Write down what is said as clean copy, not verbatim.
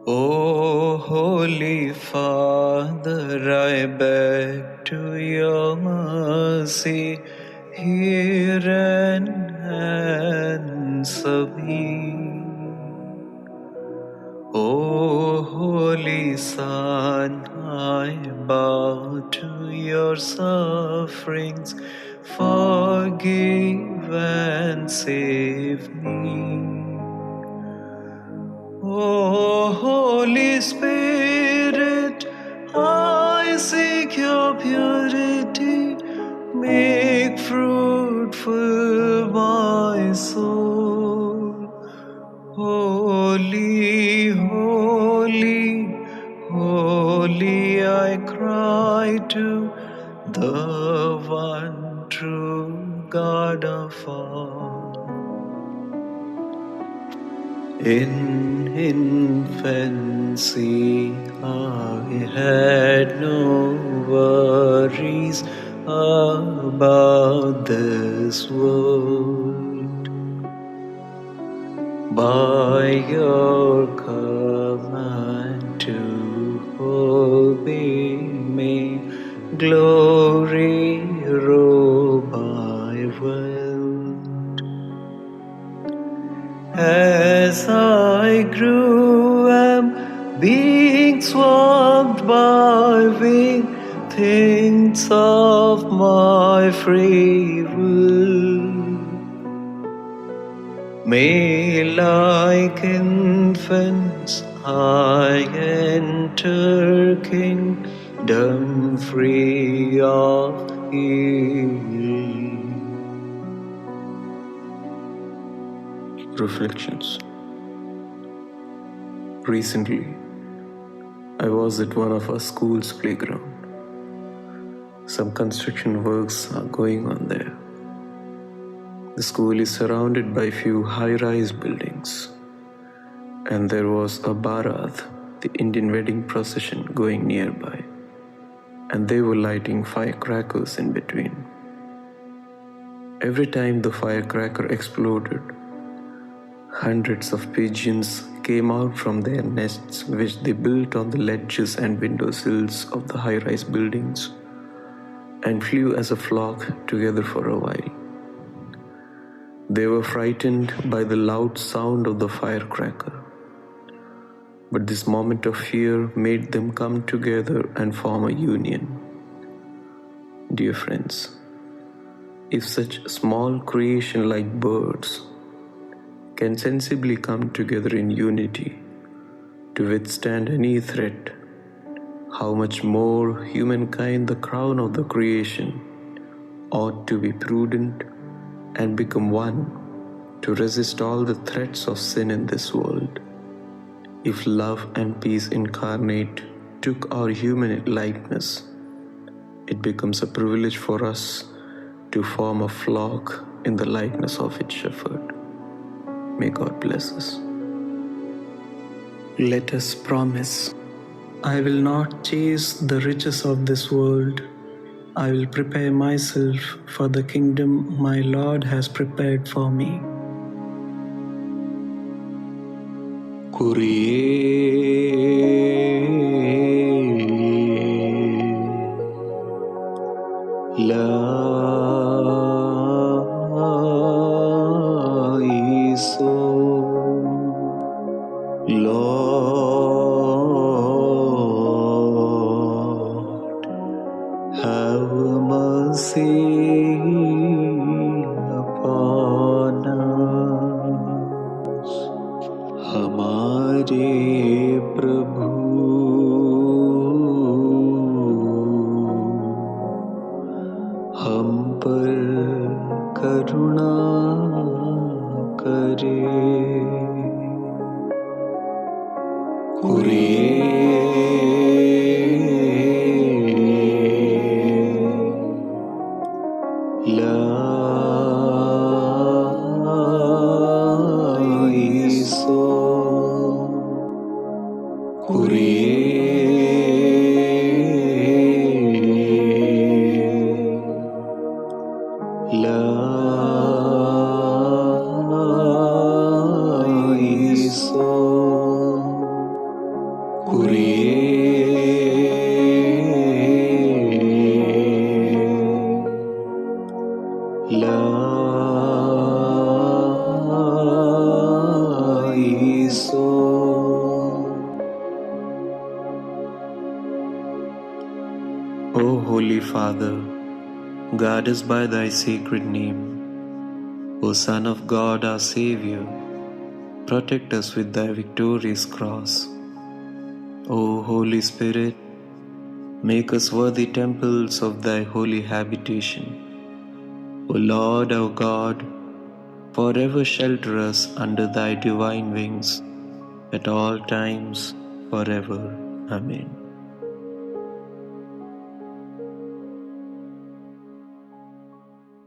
O Holy Father, I beg to your mercy, hear and answer me. O Holy Son, I bow to your sufferings, forgive and save me. O Holy Spirit, I seek your purity, make fruitful my soul. Holy, holy, holy, I cry to the one true God of all. In infancy, I had no worries about this world. By your command to obey me, glory robe I wealth. As I grew, am being swamped by vain things of my free will. May like infants I enter kingdom free of evil. Reflections. Recently, I was at one of our school's playground. Some construction works are going on there. The school is surrounded by few high-rise buildings, and there was a Bharat, the Indian wedding procession, going nearby, and they were lighting firecrackers in between. Every time the firecracker exploded, hundreds of pigeons came out from their nests, which they built on the ledges and windowsills of the high-rise buildings, and flew as a flock together for a while. They were frightened by the loud sound of the firecracker, but this moment of fear made them come together and form a union. Dear friends, if such small creation like birds can sensibly come together in unity to withstand any threat, how much more humankind, the crown of the creation, ought to be prudent and become one to resist all the threats of sin in this world. If love and peace incarnate took our human likeness, it becomes a privilege for us to form a flock in the likeness of its shepherd. May God bless us. Let us promise, I will not chase the riches of this world. I will prepare myself for the kingdom my Lord has prepared for me. Lord, have mercy upon us. हमारे प्रभु हम पर करुणा करे। Holy Father, guard us by thy sacred name. O Son of God, our Saviour, protect us with thy victorious cross. O Holy Spirit, make us worthy temples of thy holy habitation. O Lord our God, forever shelter us under thy divine wings, at all times, forever. Amen.